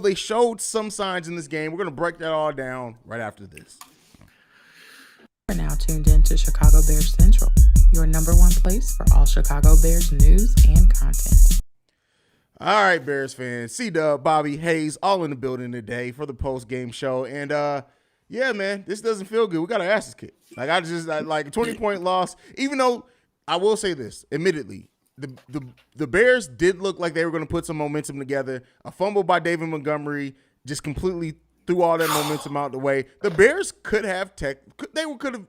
they showed some signs in this game. We're going to break that all down right after this. We're now tuned in to Chicago Bears Central, your number one place for all Chicago Bears news and content. All right, Bears fans, C-Dubb, Bobby, Haize, all in the building today for the post-game show. And, yeah, man, this doesn't feel good. We got our asses kicked. Like, a 20-point loss, even though I will say this, admittedly, the Bears did look like they were going to put some momentum together. A fumble by David Montgomery just completely threw all that momentum out the way. The Bears could have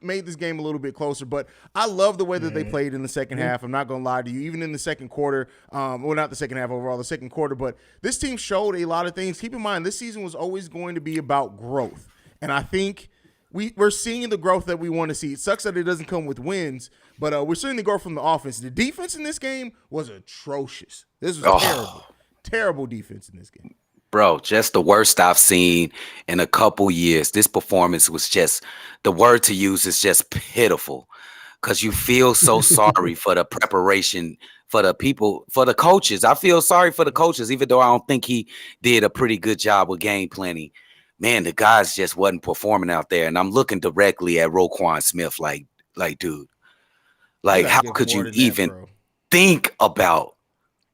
made this game a little bit closer, but I love the way that they played in the second half. I'm not going to lie to you. Even in the second quarter, well, not the second half overall, the second quarter, but this team showed a lot of things. Keep in mind, this season was always going to be about growth, and I think we're seeing the growth that we want to see. It sucks that it doesn't come with wins, but we're seeing the growth from the offense. The defense in this game was atrocious. This was terrible defense in this game. Bro, just the worst I've seen in a couple years. This performance was just, the word to use is just pitiful, because you feel so sorry for the preparation, for the people, for the coaches. I feel sorry for the coaches, even though I don't think he did a pretty good job with game planning. Man, the guys just wasn't performing out there. And I'm looking directly at Roquan Smith like, dude, like, how could you even think about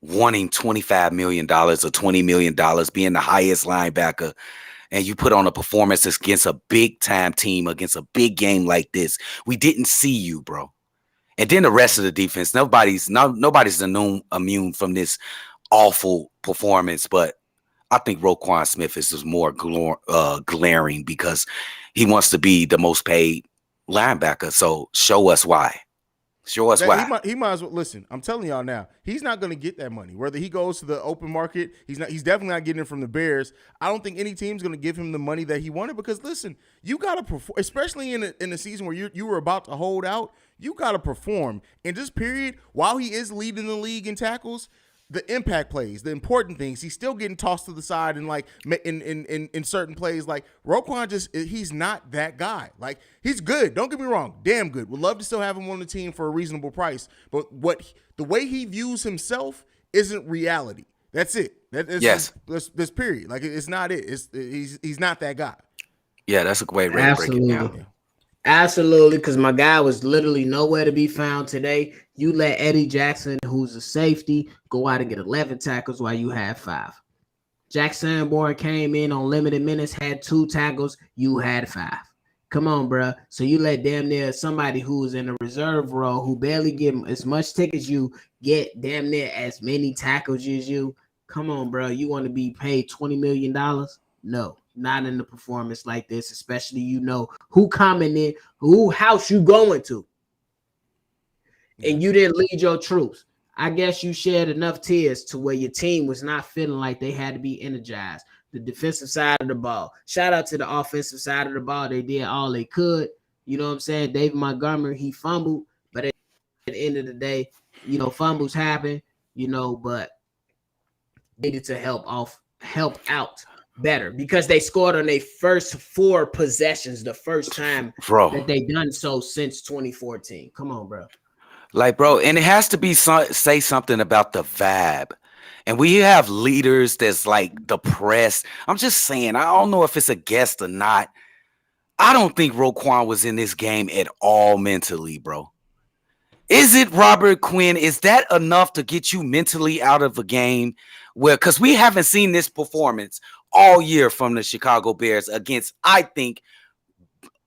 wanting $25 million or $20 million, being the highest linebacker, and you put on a performance against a big-time team, against a big game like this? We didn't see you, bro. And then the rest of the defense, nobody's immune from this awful performance, but I think Roquan Smith is more glaring because he wants to be the most paid linebacker. So show us why. Show us why. He might as well listen. I'm telling y'all now, he's not going to get that money. Whether he goes to the open market, he's definitely not getting it from the Bears. I don't think any team's going to give him the money that he wanted, because listen, you got to perform, especially in a season where you were about to hold out. You got to perform in this period. While he is leading the league in tackles, the impact plays, the important things, he's still getting tossed to the side, and like in certain plays, like Roquan he's not that guy. Like, he's good, don't get me wrong, damn good. Would love to still have him on the team for a reasonable price, but the way he views himself isn't reality. That's it. Yes. This period. Like, it's not it. He's not that guy. Yeah, that's a great way to break it down. Absolutely, because my guy was literally nowhere to be found today. You let Eddie Jackson, who's a safety, go out and get 11 tackles while you had 5. Jack Sanborn came in on limited minutes, had 2 tackles. You had 5. Come on, bro. So you let damn near somebody who's in a reserve role, who barely get as much tick as you, get damn near as many tackles as you. Come on, bro. You want to be paid $20 million? No. Not in the performance like this, especially who coming in, who house you going to, and you didn't lead your troops. I guess you shed enough tears to where your team was not feeling like they had to be energized. The defensive side of the ball. Shout out to the offensive side of the ball. They did all they could. You know what I'm saying? David Montgomery, he fumbled, but at the end of the day, fumbles happen, but needed to help out better, because they scored on their first 4 possessions, the first time that they done so since 2014. Come on, bro. Like, bro, and it has to be say something about the vibe. And we have leaders that's like depressed. I'm just saying, I don't know if it's a guest or not. I don't think Roquan was in this game at all mentally, bro. Is it Robert Quinn? Is that enough to get you mentally out of a game where, because we haven't seen this performance all year from the Chicago Bears against, I think,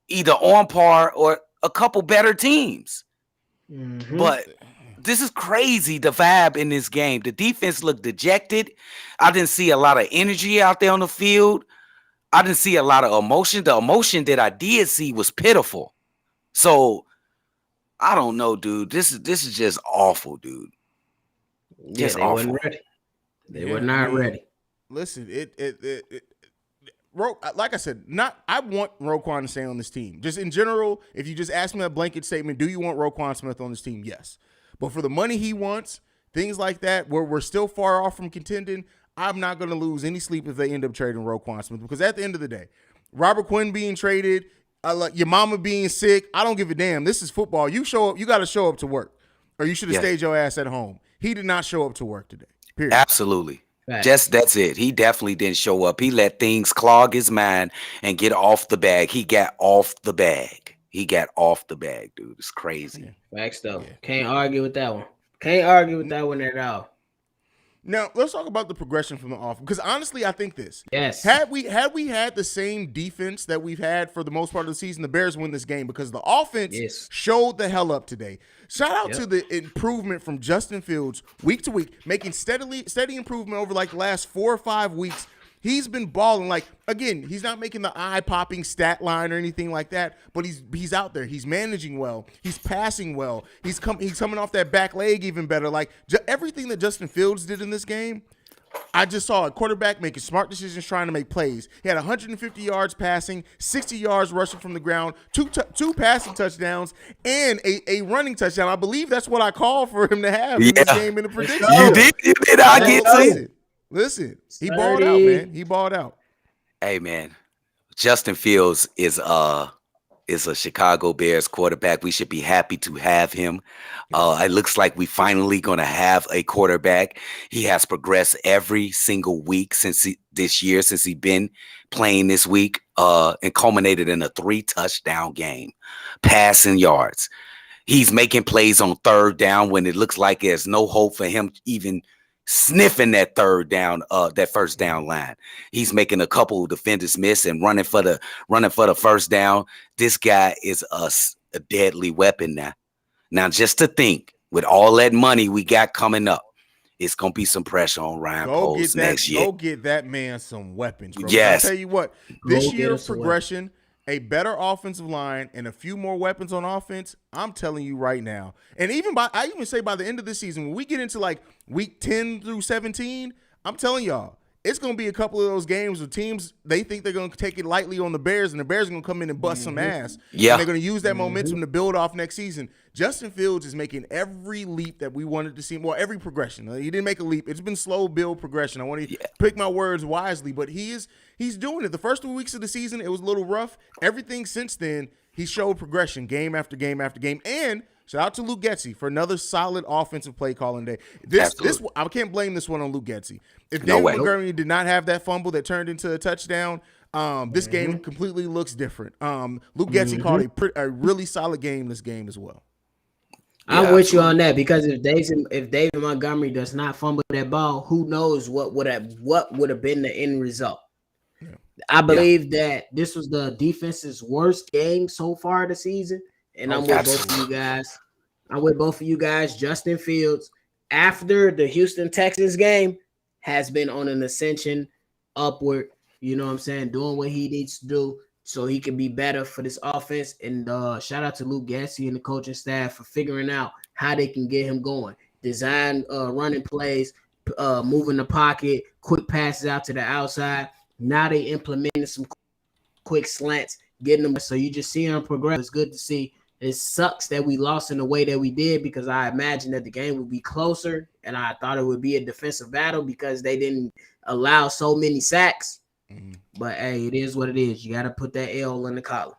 either on par or a couple better teams. Mm-hmm. But this is crazy, the vibe in this game. The defense looked dejected. I didn't see a lot of energy out there on the field. I didn't see a lot of emotion. The emotion that I did see was pitiful. So I don't know, dude. This is just awful, dude. Just awful. Wasn't ready. They were not ready. Listen, like I said, I want Roquan to stay on this team. Just in general, if you just ask me that blanket statement, do you want Roquan Smith on this team? Yes. But for the money he wants, things like that, where we're still far off from contending, I'm not going to lose any sleep if they end up trading Roquan Smith. Because at the end of the day, Robert Quinn being traded, your mama being sick, I don't give a damn. This is football. You show up, you got to show up to work. Or you should have stayed your ass at home. He did not show up to work today. Period. Absolutely. Just that's it. He definitely didn't show up. He let things clog his mind and get off the bag. He got off the bag. He got off the bag, dude. It's crazy. Facts though. Can't argue with that one. Can't argue with that one at all. Now let's talk about the progression from the offense, because honestly, I think this. Yes. Had we had the same defense that we've had for the most part of the season, the Bears win this game because the offense showed the hell up today. Shout out to the improvement from Justin Fields week to week, making steady improvement over like the last 4 or 5 weeks. He's been balling. Like, again, he's not making the eye-popping stat line or anything like that, but he's out there. He's managing well. He's passing well. He's coming off that back leg even better. Like, everything that Justin Fields did in this game, I just saw a quarterback making smart decisions, trying to make plays. He had 150 yards passing, 60 yards rushing from the ground, two passing touchdowns, and a running touchdown. I believe that's what I called for him to have in this game in the prediction. You did. I get it. Listen, he balled out, man. He balled out. Hey, man, Justin Fields is a Chicago Bears quarterback. We should be happy to have him. It looks like we finally going to have a quarterback. He has progressed every single week since he's been playing this week, and culminated in a 3-touchdown game, passing yards. He's making plays on third down when it looks like there's no hope for him even sniffing that that first down line. He's making a couple of defenders miss and running for the first down. This guy is a deadly weapon now. Now, just to think, with all that money we got coming up, it's gonna be some pressure on Ryan Poles next year. Go get that man some weapons, bro. Yes. I'll tell you what, this year of progression, a better offensive line and a few more weapons on offense, I'm telling you right now. And I even say by the end of the season, when we get into like week 10 through 17, I'm telling y'all, it's going to be a couple of those games where teams, they think they're going to take it lightly on the Bears, and the Bears are going to come in and bust some ass. Yeah. And they're going to use that momentum to build off next season. Justin Fields is making every leap that we wanted to see. Well, every progression. He didn't make a leap. It's been slow build progression. I want to pick my words wisely, but he's doing it. The first 2 weeks of the season, it was a little rough. Everything since then, he showed progression game after game after game. And shout out to Luke Getsy for another solid offensive play calling day. This I can't blame this one on Luke Getsy. If David Montgomery did not have that fumble that turned into a touchdown, this game completely looks different. Luke Getsy called a really solid game this game as well. I'm with you on that, because if David Montgomery does not fumble that ball, who knows what would have been the end result. Yeah. I believe that this was the defense's worst game so far this season, and I'm with both of you guys. Justin Fields, after the Houston Texans game, has been on an ascension upward. You know what I'm saying? Doing what he needs to do so he can be better for this offense. And shout out to Luke Getsy and the coaching staff for figuring out how they can get him going. Design running plays, moving the pocket, quick passes out to the outside. Now they implemented some quick slants, getting them. So you just see him progress. It's good to see. It sucks that we lost in the way that we did, because I imagined that the game would be closer, and I thought it would be a defensive battle because they didn't allow so many sacks. But hey, it is what it is. You got to put that L in the column.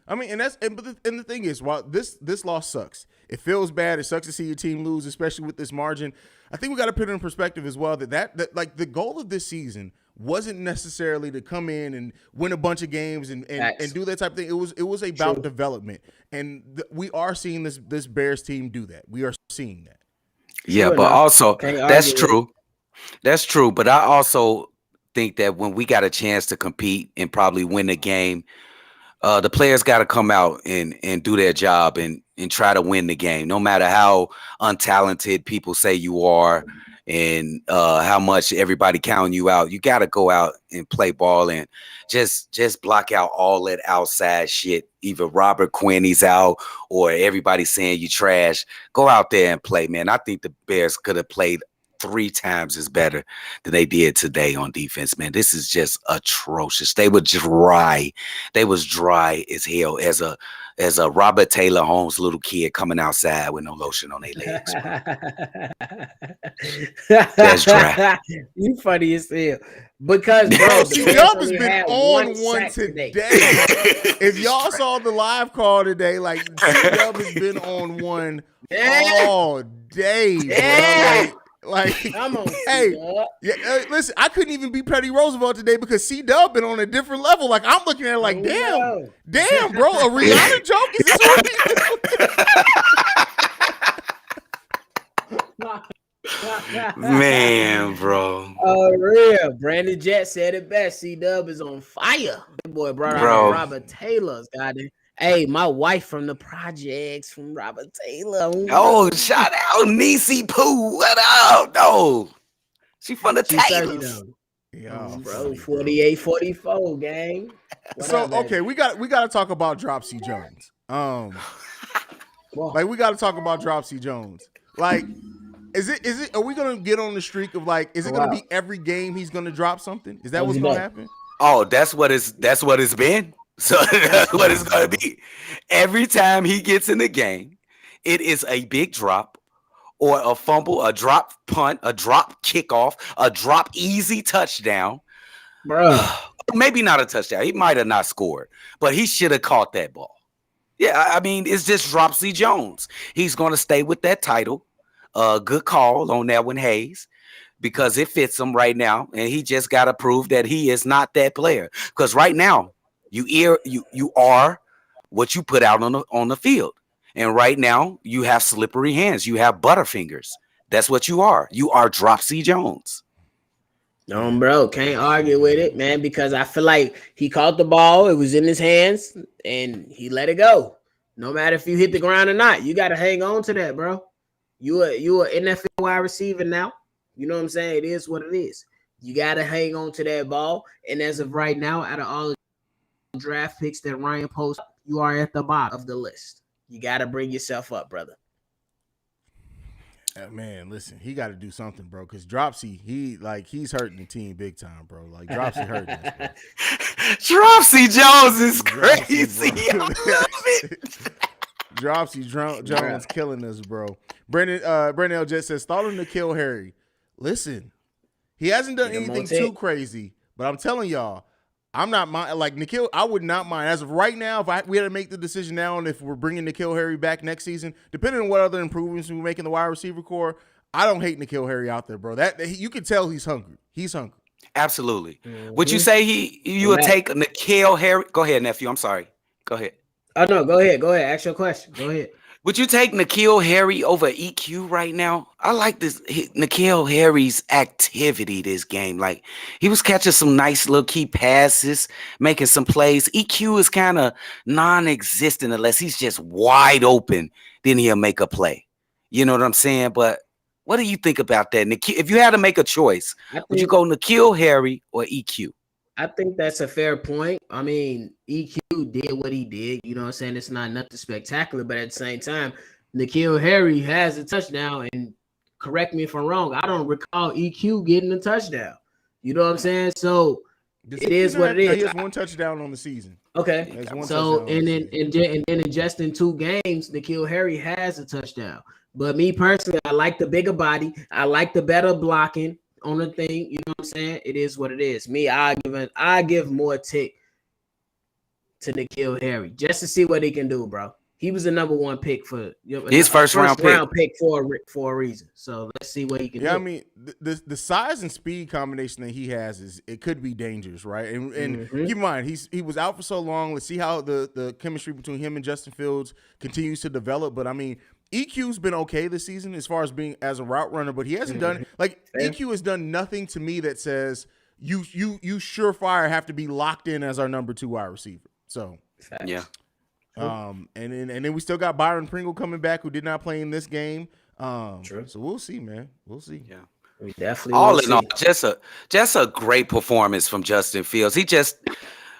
I mean, and the thing is, while this loss sucks, it feels bad. It sucks to see your team lose, especially with this margin. I think we got to put it in perspective as well that like the goal of this season wasn't necessarily to come in and win a bunch of games and do that type of thing. It was about development, and we are seeing this Bears team do that. We are seeing that. Yeah, but also that's true. That's true. But I also think that when we got a chance to compete and probably win the game, the players got to come out and do their job and try to win the game, no matter how untalented people say you are and how much everybody counting you out. You got to go out and play ball and just block out all that outside shit. Either Robert Quinney's out or everybody saying you trash. Go out there and play, man. I think the Bears could have played 3 times as better than they did today on defense, man. This is just atrocious. They were dry. They was dry as hell, as a Robert Taylor Holmes little kid coming outside with no lotion on their legs. That's dry. You funny as hell. Because bro, C-Dubb has been on one today. If y'all saw the live call today, like C-Dubb has been on one all day. Bro. Like, Like, Come on, hey, C-Dubb. yeah, listen, I couldn't even be Petty Roosevelt today because C-Dubb been on a different level. Like, I'm looking at it like, Oh, damn, bro, a Rihanna joke? Is this what Man, bro. Oh, real. Brandon Jett said it best. C-Dubb is on fire. That boy brought out Bro. Robert Taylor's got it. Hey, my wife from the projects from Robert Taylor. Oh, shout out Niecy Pooh. What up? No. She from the She's 30 Taylors. though. Yeah, Bro, 48, 44, gang. What so up, baby? okay, we got to talk about Dropsy Jones. Whoa. Like we got to talk about Dropsy Jones. Like, is it? Are we gonna get on the streak of like? Is it gonna be every game he's gonna drop something? Is that what's gonna happen? Oh, that's what it's been. So that's what it's gonna be. Every time he gets in the game, it is a big drop or a fumble, a drop punt, a drop kickoff, a drop easy touchdown. Bro. Maybe not a touchdown. He might have not scored, but he should have caught that ball. Yeah, I mean, it's just Dropsy Jones. He's going to stay with that title. Good call on that one, Haize, because it fits him right now, and he just got to prove that he is not that player. Because right now, you are what you put out on the field, and right now you have slippery hands. You have butterfingers. That's what you are. You are Dropsy Jones. No, bro, can't argue with it, man, because I feel like he caught the ball, it was in his hands, and he let it go. No matter if you hit the ground or not, you got to hang on to that, bro. You a NFL wide receiver now. You know what I'm saying? It is what it is. You got to hang on to that ball, and as of right now, out of all the draft picks that Ryan posted, you are at the bottom of the list. You got to bring yourself up, brother. Man, listen, he got to do something, bro. Because Dropsy, he's hurting the team big time, bro. Like Dropsy hurting us, bro. Dropsy Jones is crazy. I love it. Dropsy Jones killing us, bro. Brandon L. Jet says, thought him to kill Harry. Listen, he hasn't done anything too crazy, but I'm telling y'all, I'm not mind. Like N'Keal, I would not mind as of right now. If we had to make the decision now, and if we're bringing N'Keal Harry back next season, depending on what other improvements we make in the wide receiver core, I don't hate N'Keal Harry out there, bro. You can tell he's hungry. He's hungry. Absolutely. Would you say you would take N'Keal Harry? Go ahead, nephew. I'm sorry. Go ahead. Oh no, go ahead. Ask your question. Go ahead. Would you take N'Keal Harry over EQ right now? I like this N'Keal Harry's activity this game. Like, he was catching some nice little key passes, making some plays. EQ is kind of non-existent unless he's just wide open. Then he'll make a play. You know what I'm saying? But what do you think about that? If you had to make a choice, would you go N'Keal Harry or EQ? I think that's a fair point. I mean, EQ did what he did. You know what I'm saying? It's not nothing spectacular, but at the same time, N'Keal Harry has a touchdown. And correct me if I'm wrong, I don't recall EQ getting a touchdown. You know what I'm saying? So it is what it is. He has one touchdown on the season. Okay. So and then in just in 2 games, N'Keal Harry has a touchdown. But me personally, I like the bigger body. I like the better blocking on the thing, you know what I'm saying? It is what it is. Me, I give more tick to N'Keal Harry just to see what he can do, bro. He was the number 1 pick for his first round pick for a reason. So let's see what he can do. Yeah, I mean the size and speed combination that he has it could be dangerous, right? And keep in mind he was out for so long. Let's see how the chemistry between him and Justin Fields continues to develop. But I mean, EQ's been okay this season as far as being as a route runner, but he hasn't done EQ has done nothing to me that says you surefire have to be locked in as our number 2 wide receiver. So yeah. And then we still got Byron Pringle coming back who did not play in this game. True. So we'll see, man. We'll see. Yeah. We definitely all in all, just a great performance from Justin Fields.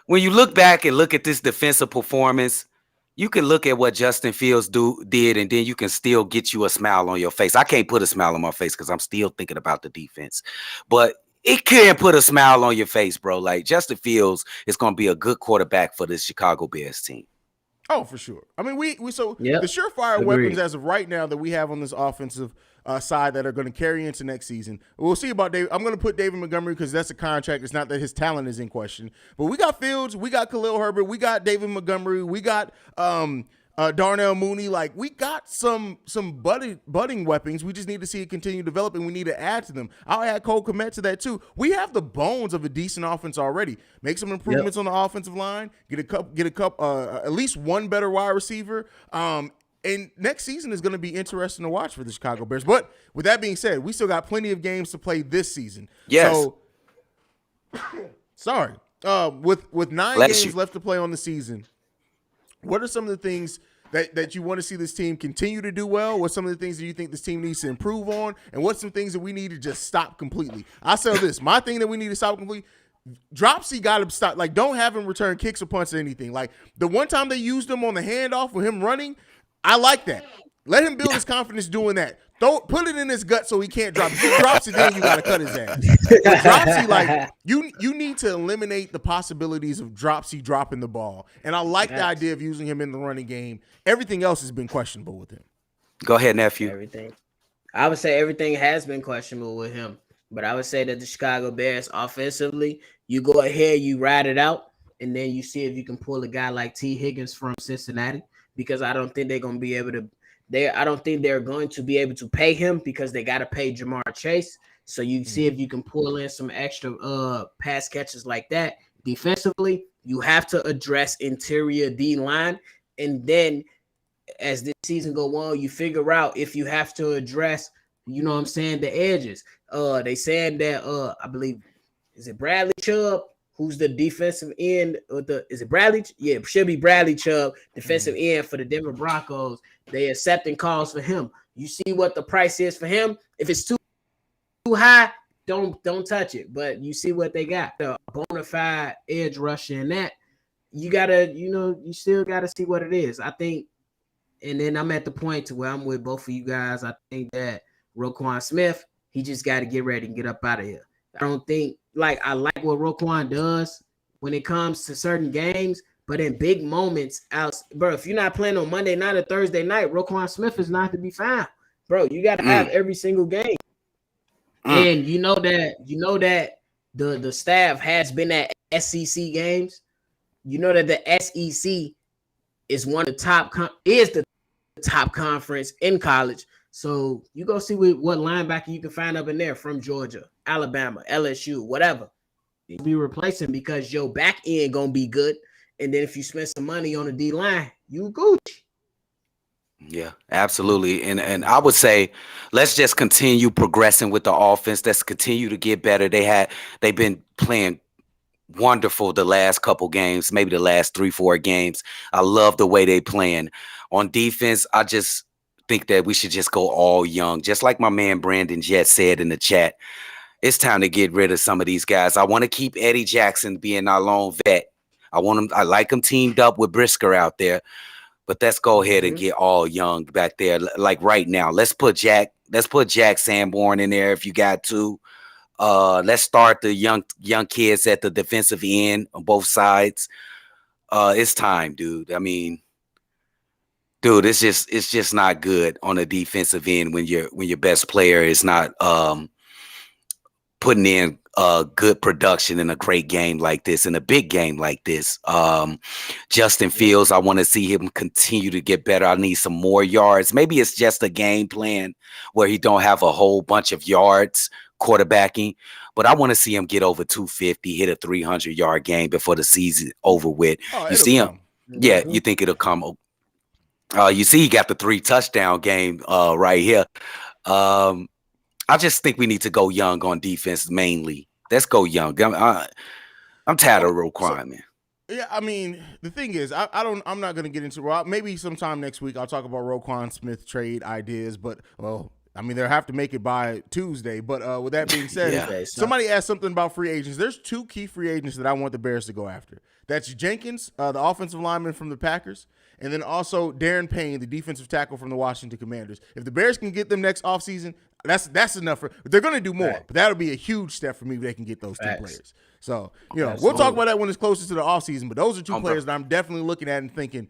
When you look back and look at this defensive performance, you can look at what Justin Fields did, and then you can still get you a smile on your face. I can't put a smile on my face because I'm still thinking about the defense. But it can put a smile on your face, bro. Like, Justin Fields is going to be a good quarterback for this Chicago Bears team. Oh, for sure. I mean, the surefire weapons as of right now that we have on this offensive side that are going to carry into next season. We'll see about David. I'm going to put David Montgomery because that's a contract. It's not that his talent is in question. But we got Fields, we got Khalil Herbert, we got David Montgomery, we got Darnell Mooney. Like, we got some budding weapons. We just need to see it continue to develop, and we need to add to them. I'll add Cole Kmet to that too. We have the bones of a decent offense already. Make some improvements on the offensive line. Get at least one better wide receiver. And next season is going to be interesting to watch for the Chicago Bears. But with that being said, we still got plenty of games to play this season. Yes. So, sorry. With 9 games left to play on the season, what are some of the things that you want to see this team continue to do well? What's some of the things that you think this team needs to improve on? And what's some things that we need to just stop completely? I'll say this. My thing that we need to stop completely, Dropsy got to stop. Like, don't have him return kicks or punts or anything. Like, the one time they used him on the handoff with him running, I like that. Let him build his confidence doing that. Put it in his gut so he can't drop. If he drops it, then you got to cut his ass. But Dropsy, like, you need to eliminate the possibilities of Dropsy dropping the ball. And I like the idea of using him in the running game. Everything else has been questionable with him. Go ahead, nephew. Everything. I would say everything has been questionable with him. But I would say that the Chicago Bears offensively, you go ahead, you ride it out, and then you see if you can pull a guy like T. Higgins from Cincinnati. Because I don't think they're going to be able to. I don't think they're going to be able to pay him because they got to pay Jamar Chase. So you see if you can pull in some extra pass catches like that. Defensively, you have to address interior D line, and then as this season go on, you figure out if you have to address, you know what I'm saying, the edges. They saying that I believe, is it Bradley Chubb? Who's the defensive end? Is it Bradley? Yeah, it should be Bradley Chubb, defensive end for the Denver Broncos. They accepting calls for him. You see what the price is for him. If it's too high, don't touch it. But you see what they got. The bona fide edge rusher in that. You gotta, you still gotta see what it is. I think, and then I'm at the point to where I'm with both of you guys. I think that Roquan Smith, he just got to get ready and get up out of here. I don't think. Like, I like what Roquan does when it comes to certain games, but in big moments, bro, if you're not playing on Monday night or Thursday night, Roquan Smith is not to be found. Bro, you got to have every single game. And you know that the staff has been at SEC games. You know that the SEC is the top conference in college. So you go see what linebacker you can find up in there from Georgia, Alabama, LSU, whatever. You'll be replacing because your back end gonna be good. And then if you spend some money on the D line, you Gucci. Yeah, absolutely. And I would say let's just continue progressing with the offense. Let's continue to get better. They've been playing wonderful the last couple games, maybe the last 3-4 games. I love the way they playing. On defense, I just think that we should just go all young. Just like my man Brandon Jett said in the chat, it's time to get rid of some of these guys. I want to keep Eddie Jackson being our lone vet. I like him teamed up with Brisker out there, but let's go ahead and get all young back there. Like right now, let's put Jack Sanborn in there if you got to. Let's start the young kids at the defensive end on both sides. It's time, dude. I mean, dude, it's just not good on the defensive end when your best player is not putting in good production in a great game like this, in a big game like this. Justin Fields, I want to see him continue to get better. I need some more yards. Maybe it's just a game plan where he don't have a whole bunch of yards quarterbacking, but I want to see him get over 250, hit a 300-yard game before the season over with. You see him? Yeah, you think it'll come? You see, he got the 3 touchdown game right here. I just think we need to go young on defense mainly. Let's go young. I'm tired of Roquan, man. Yeah, I mean, the thing is, I'm not going to get into maybe sometime next week I'll talk about Roquan Smith trade ideas, but I mean, they'll have to make it by Tuesday. But with that being said, somebody asked something about free agents. There's 2 key free agents that I want the Bears to go after. That's Jenkins, the offensive lineman from the Packers, and then also Darren Payne, the defensive tackle from the Washington Commanders. If the Bears can get them next offseason, that's enough. They're going to do more, but that'll be a huge step for me if they can get those 2 players. So, we'll talk about that when it's closer to the offseason, but those are 2 players that I'm definitely looking at and thinking,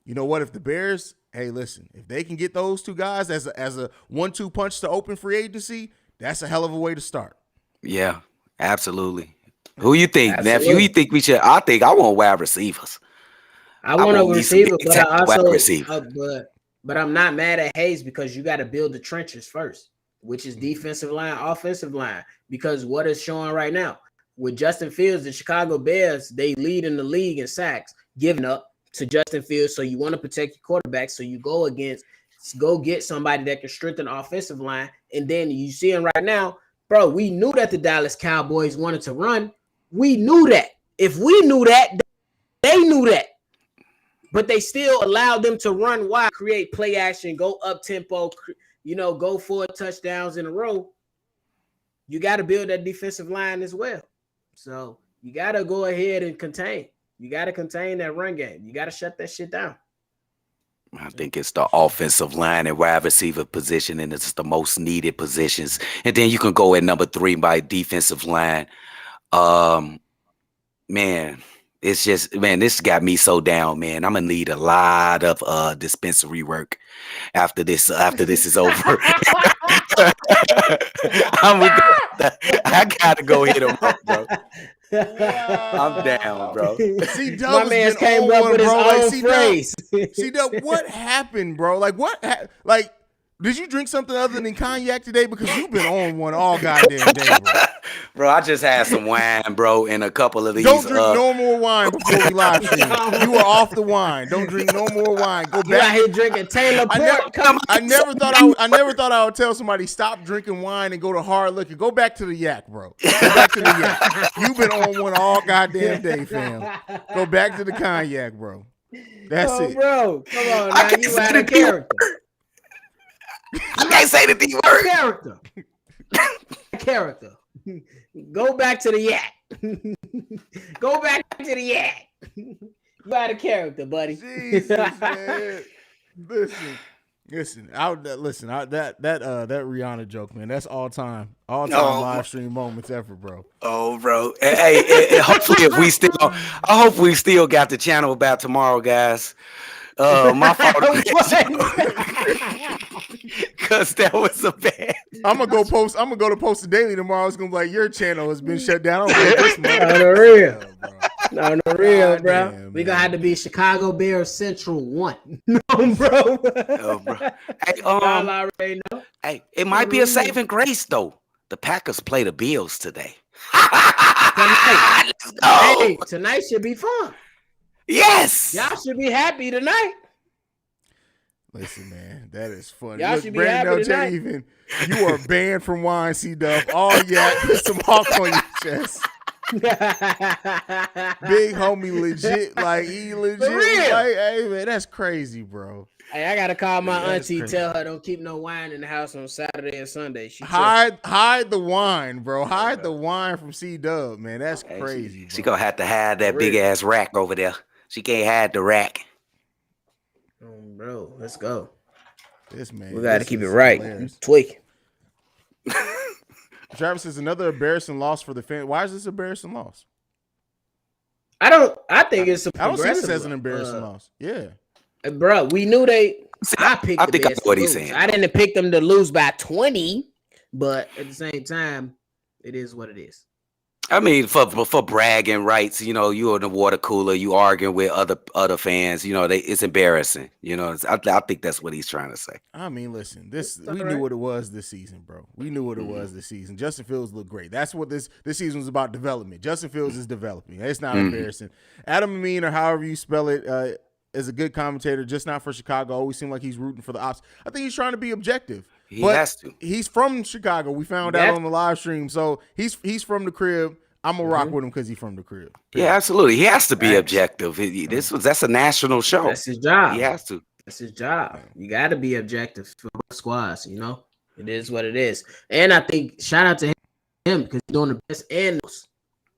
you know what, if the Bears, hey, listen, if they can get those 2 guys as a 1-2 punch to open free agency, that's a hell of a way to start. Yeah, absolutely. Who you think, nephew? You think we should? I think I want wide receivers. I want a want me some receiver, big but I tackle wide also, receiver. but I'm not mad at Haize because you got to build the trenches first, which is defensive line, offensive line. Because what is showing right now with Justin Fields, the Chicago Bears, they lead in the league in sacks, giving up to Justin Fields. So you want to protect your quarterback. So you go get somebody that can strengthen the offensive line. And then you see him right now, bro. We knew that the Dallas Cowboys wanted to run. We knew that. If we knew that, they knew that. But they still allowed them to run wide, create play action, go up tempo, go 4 touchdowns in a row. You got to build that defensive line as well. So you got to go ahead and contain. You got to contain that run game. You got to shut that shit down. I think it's the offensive line and wide receiver position, and it's the most needed positions. And then you can go at number 3 by defensive line. Man, it's just, man, this got me so down, man. I'm gonna need a lot of dispensary work after this is over. I gotta go hit him up, bro. I'm down, bro. C-Dubb My man been came on up one, with his bro. Like, own C-Dubb, phrase. C-Dubb, what happened, bro? Like, did you drink something other than cognac today? Because you've been on one all goddamn day, bro. Bro, I just had some wine, bro, and a couple of these. Don't drink no more wine before we live stream. You are off the wine. Don't drink no more wine. Go You out back. here drinking Taylor Port. I never thought I would tell somebody stop drinking wine and go to hard liquor. Go back to the yak, bro. Go back to the yak. You've been on one all goddamn day, fam. Go back to the cognac, bro. That's it. Bro, come on now. You out of character. I can't say the D word. Character. Go back to the yak. Go back to the yak. You out of character, buddy. Jesus, man. Listen. That Rihanna joke, man. That's all time live stream moments ever, bro. Oh, bro. Hey, hopefully I hope we still got the channel back tomorrow, guys. My fault. Because that was a bad. I'm gonna go to Post the Daily tomorrow. It's gonna be like, your channel has been shut down. On the real, bro. Damn, we gonna have to be Chicago Bears Central 1. No, bro. Oh, bro. Hey, y'all already know. Hey, it might be a saving grace though. The Packers play the Bills today. Tonight. Let's go. Hey, tonight should be fun. Yes. Y'all should be happy tonight. Listen, man, that is funny. Y'all should be happy tonight. You are banned from wine, C-Dubb. All put some hawk on your chest. Big homie legit, like he legit. Like, hey man, that's crazy, bro. Hey, I gotta call my auntie, tell her don't keep no wine in the house on Saturday and Sunday. Hide the wine, bro. Hide the wine from C-Dubb, man. That's crazy. She gonna have to hide that big ass rack over there. She can't hide the rack. Bro, let's go. This man, we gotta keep it right. Tweak. Travis says another embarrassing loss for the fan. Why is this an embarrassing loss? I think it's a I don't see this as an embarrassing loss. Yeah. Bro, we knew I picked the Bears what he's saying. I didn't pick them to lose by 20, but at the same time, it is what it is. I mean, for bragging rights, you're in the water cooler, you arguing with other fans, it's embarrassing. I think that's what he's trying to say. I mean, listen, we knew what it was this season, bro. We knew what it was this season. Justin Fields looked great. That's what this season was about, development. Justin Fields is developing. It's not embarrassing. Adam Amin, or however you spell it, is a good commentator, just not for Chicago. Always seemed like he's rooting for the ops. I think he's trying to be objective. He has to. He's from Chicago. We found out on the live stream. So he's from the crib. I'm gonna rock with him because he's from the crib. Yeah, absolutely. He has to be objective. That's a national show. That's his job. He has to. That's his job. You got to be objective for squads. It is what it is. And I think shout out to him because he's doing the best and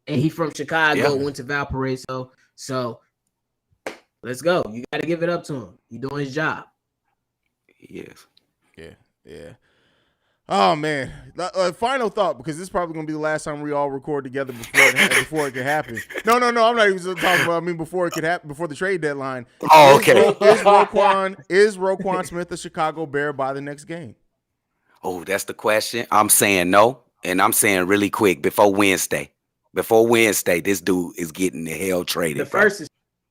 he from Chicago, went to Valparaiso. So let's go. You got to give it up to him. He's doing his job. Yes. Yeah. Oh man! Final thought, because this is probably gonna be the last time we all record together before it can happen. No. I'm not even talking about. I mean, before it could happen, before the trade deadline. Oh, okay. Is Roquan Smith a Chicago Bear by the next game? Oh, that's the question. I'm saying no, and I'm saying really quick before Wednesday. Before Wednesday, this dude is getting the hell traded. The first is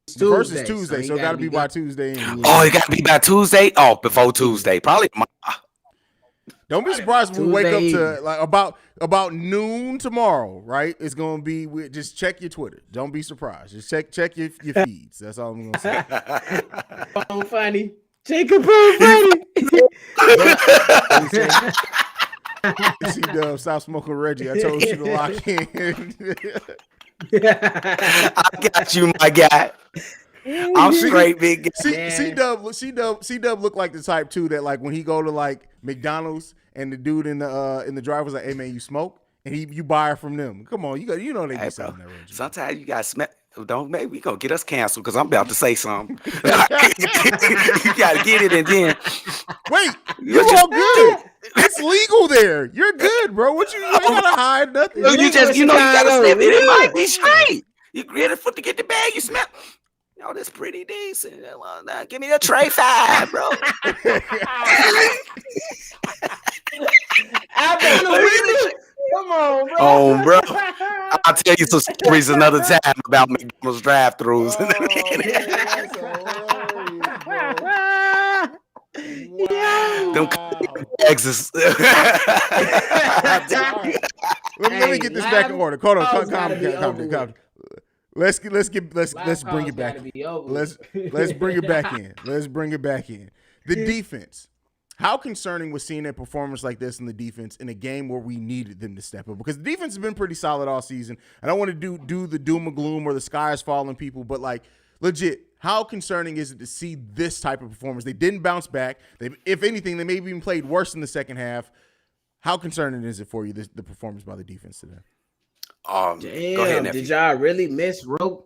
The first is Tuesday, Tuesday, he so it got to be by good. Tuesday. Anyway. Oh, it got to be by Tuesday? Oh, before Tuesday. Probably. Don't be surprised if we wake up Tuesday to like about noon tomorrow, right? It's gonna be just check your Twitter. Don't be surprised. Just check your feeds. That's all I'm gonna say. Phone funny. Jacob phone funny. C-Dubb, stop smoking Reggie. I told you to lock in. I got you, my guy. I'm straight, big guy. C-Dubb look like the type too that like when he go to like McDonald's and the dude in the driver was like, "Hey man, you smoke?" and you buy it from them. Come on, you know they be selling that Reggie. Sometimes you got smell. Don't maybe we gonna get us canceled because I'm about to say something. You gotta get it and then wait. You all good? It's legal there. You're good, bro. What you ain't gotta hide nothing. You gotta sniff it. It might be straight. You ready to get the bag? You smell. Oh, that's pretty decent. Well, now give me a tray 5, bro. Come on, bro. Oh, bro. I'll tell you some stories another time about McDonald's drive-thrus. Them bags is. Let me get this back in order. Hold on, calm. Let's bring it back. Let's bring it back in. Let's bring it back in. The defense. How concerning was seeing a performance like this in the defense in a game where we needed them to step up? Because the defense has been pretty solid all season. I don't want to do the doom and gloom or the sky is falling people, but like legit, how concerning is it to see this type of performance? They didn't bounce back. If anything, they maybe even played worse in the second half. How concerning is it for you, the performance by the defense today? Damn, go ahead, nephew. did y'all really miss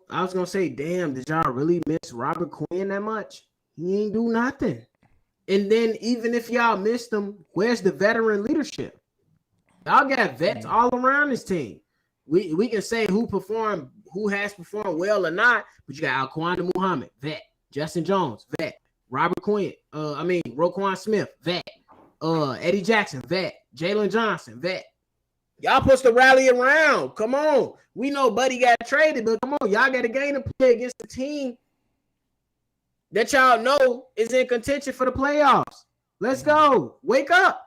I was gonna say, damn, did y'all really miss Robert Quinn that much? He ain't do nothing. And then even if y'all missed him, where's the veteran leadership? Y'all got vets all around this team. We can say who has performed well or not, but you got Alquan Muhammad, vet. Justin Jones, vet. Robert Quinn, Roquan Smith, vet. Eddie Jackson, vet. Jalen Johnson, vet. Y'all supposed to rally around. Come on. We know Buddy got traded, but come on, y'all got a game to play against the team that y'all know is in contention for the playoffs. Let's go. Wake up.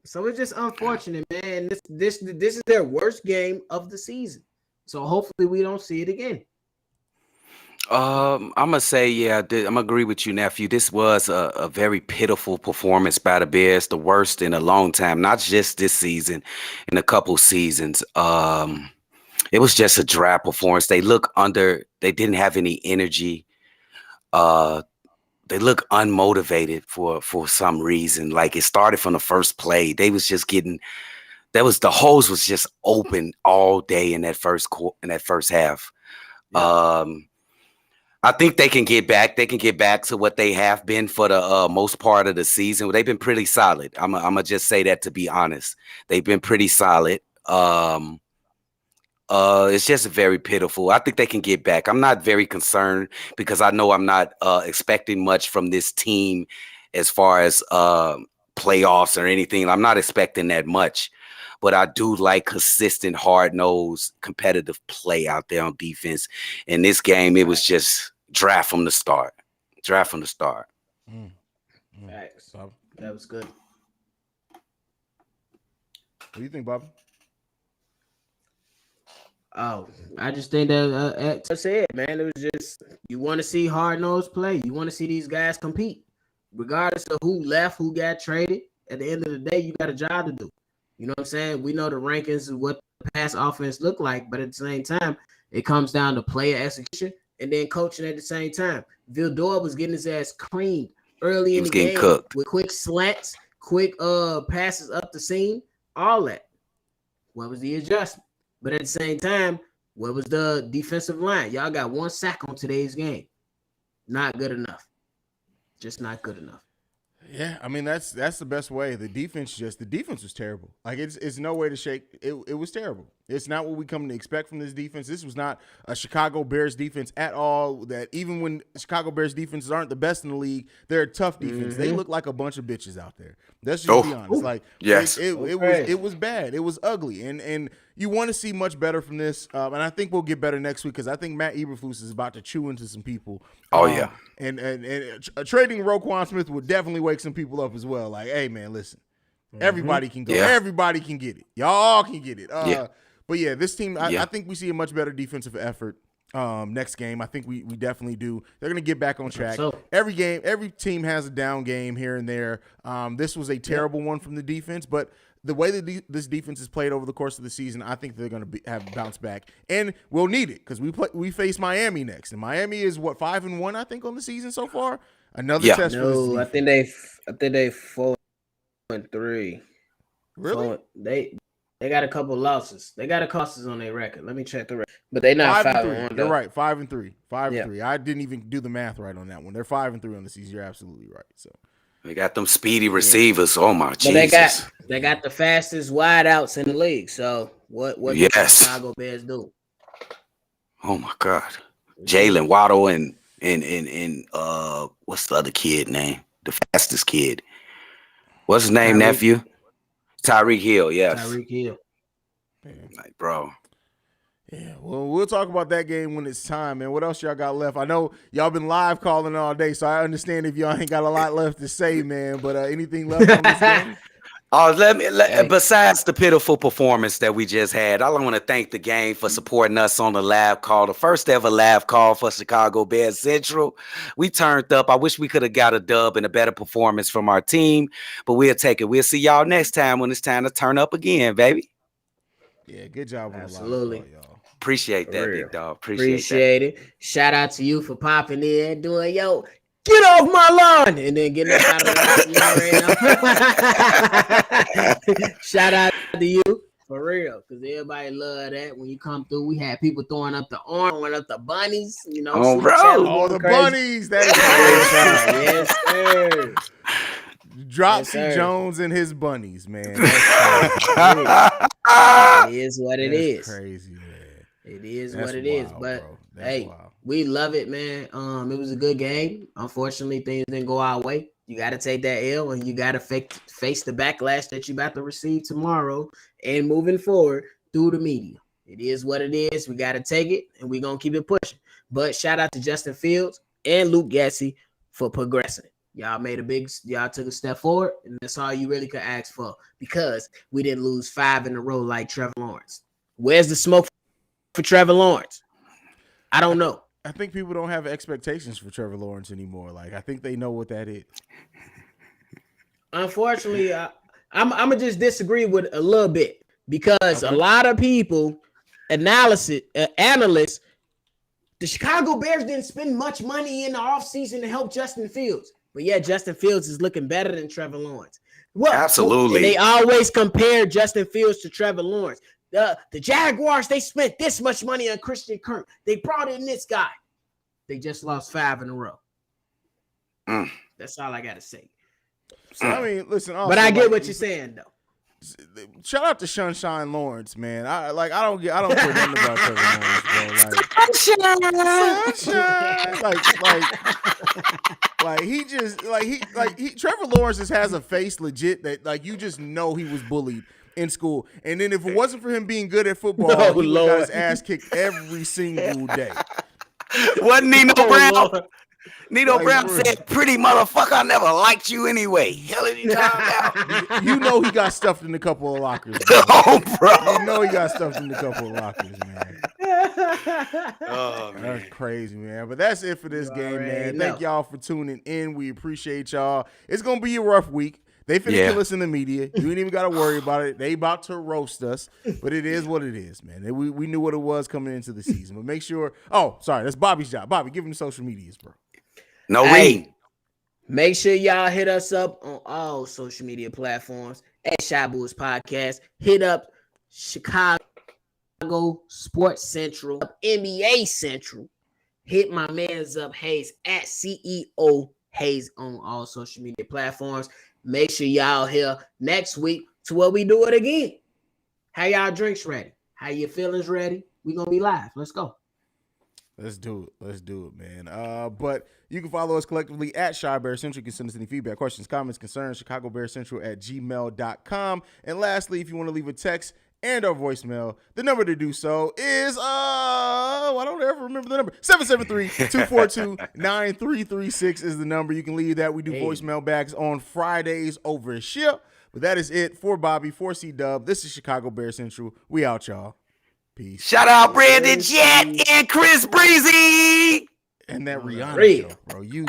So it's just unfortunate, man. This is their worst game of the season. So hopefully we don't see it again. I'm gonna say, yeah, I'm gonna agree with you, nephew. This was a very pitiful performance by the Bears, the worst in a long time, not just this season, in a couple seasons. It was just a dry performance. They didn't have any energy. They look unmotivated for some reason. Like it started from the first play. They was just the hose was just open all day in that first half. Yeah. I think they can get back. They can get back to what they have been for the most part of the season. They've been pretty solid. I'm gonna just say that, to be honest. They've been pretty solid. It's just very pitiful. I think they can get back. I'm not very concerned because I know I'm not expecting much from this team as far as playoffs or anything. I'm not expecting that much. But I do like consistent, hard-nosed, competitive play out there on defense. In this game, it was just draft from the start. Thanks. That was good. What do you think, Bobby? Oh, I just think that I said, man, it was just you want to see hard-nosed play. You want to see these guys compete. Regardless of who left, who got traded, at the end of the day, you got a job to do. You know what I'm saying? We know the rankings of what the pass offense look like, but at the same time, it comes down to player execution and then coaching at the same time. Vildor was getting his ass creamed early in the game cooked with quick slants, quick passes up the seam, all that. What was the adjustment? But at the same time, what was the defensive line? Y'all got 1 sack on today's game. Not good enough. Just not good enough. Yeah, I mean that's the best way. The defense was terrible. Like it's no way to shake. It was terrible. It's not what we come to expect from this defense. This was not a Chicago Bears defense at all. That even when Chicago Bears defenses aren't the best in the league, they're a tough defense. They look like a bunch of bitches out there. Let's just be honest. Like, yes, it was bad. It was ugly, and you want to see much better from this. And I think we'll get better next week because I think Matt Eberflus is about to chew into some people. Yeah, and trading Roquan Smith would definitely wake some people up as well. Like, hey man, listen, everybody can go. Yeah. Everybody can get it. Y'all all can get it. But yeah, this team, I think we see a much better defensive effort next game. I think we definitely do. They're going to get back on track. Every team has a down game here and there. This was a terrible one from the defense, but the way that this defense has played over the course of the season, I think they're going to have bounced back, and we'll need it because we face Miami next, and Miami is 5-1, I think, on the season so far. Another test for this defense. I think they 4-3. Really? They got a couple losses. They got a losses on their record. Let me check the record. But they not 5-1. You're right. 5-3. 5-3. I didn't even do the math right on that one. They're 5-3 on the season. You're absolutely right. So they got them speedy receivers. Oh my Jesus! They got the fastest wideouts in the league. So what did the Chicago Bears do? Oh my God! Jalen Waddle and what's the other kid name? The fastest kid. What's his name, nephew? Tyreek Hill, yes. Tyreek Hill. Like, bro. Yeah, well, we'll talk about that game when it's time, man. What else y'all got left? I know y'all been live calling all day, so I understand if y'all ain't got a lot left to say, man. But anything left on this game? Besides the pitiful performance that we just had, I want to thank the game for supporting us on the live call, the first ever live call for Chicago Bears Central. We turned up. I wish we could have got a dub and a better performance from our team, but we'll take it. We'll see y'all next time when it's time to turn up again, baby. Yeah, good job on Absolutely. The live call, y'all. Appreciate that, big dog. Appreciate it. Shout out to you for popping in, doing get off my lawn, and then getting up out of the lawn. Shout out to you for real, because everybody love that when you come through. We had people throwing up the arm, throwing up the bunnies, Oh, bro. Oh, the bunnies. That is yes, sir. Dropsy Jones and his bunnies, man. It is what it is. Crazy, man. It is what it is. But hey, we love it, man. It was a good game. Unfortunately, things didn't go our way. You got to take that L, and you got to face the backlash that you about to receive tomorrow and moving forward through the media. It is what it is. We got to take it, and we're going to keep it pushing. But shout out to Justin Fields and Luke Getsy for progressing. Y'all took a step forward, and that's all you really could ask for, because we didn't lose 5 in a row like Trevor Lawrence. Where's the smoke for Trevor Lawrence? I don't know. I think people don't have expectations for Trevor Lawrence anymore. Like, I think they know what that is. Unfortunately, I'm gonna just disagree with a little bit, because a lot of people, analysts, the Chicago Bears didn't spend much money in the offseason to help Justin Fields. But yeah, Justin Fields is looking better than Trevor Lawrence. Well, absolutely. They always compare Justin Fields to Trevor Lawrence. The Jaguars, they spent this much money on Christian Kirk. They brought in this guy. They just lost 5 in a row. That's all I got to say. So, I mean, listen. Also, but I get what you're saying, though. Shout out to Sunshine Lawrence, man. I don't care nothing about Trevor Lawrence, bro. Trevor Lawrence just has a face legit that like you just know he was bullied in school, and then if it wasn't for him being good at football, he would got his ass kicked every single day. Wasn't Nino Brown? Nino Brown said, "Pretty motherfucker, I never liked you anyway." Hell did he talk about? You know he got stuffed in a couple of lockers. Man. Oh, bro. You know he got stuffed in a couple of lockers, man. Oh, man. That's crazy, man. But that's it for this game, man. Thank y'all for tuning in. We appreciate y'all. It's going to be a rough week. They finna kill us in the media. You ain't even got to worry about it. They about to roast us, but it is what it is, man. We knew what it was coming into the season. But make sure – oh, sorry. That's Bobby's job. Bobby, give him the social medias, bro. No read. Make sure y'all hit us up on all social media platforms at Shy Bulls Podcast. Hit up Chicago Sports Central, NBA Central. Hit my man's up Haize at CEO Haize on all social media platforms. Make sure y'all here next week to where we do it again. Have y'all drinks ready. How your feelings ready? We gonna be live. Let's go. Let's do it, man. But you can follow us collectively at Shy Bear Central. You can send us any feedback, questions, comments, concerns, ChicagoBearCentral@gmail.com. And lastly, if you want to leave a text and our voicemail, the number to do so is I don't ever remember the number. 773-242-9336 is the number. You can leave that. We do voicemail bags on Fridays over here. But that is it for Bobby, for C-Dubb. This is Chicago Bear Central. We out, y'all. Peace. Shout out Brandon Jet and Chris Breezy. And that Rihanna show, bro. You.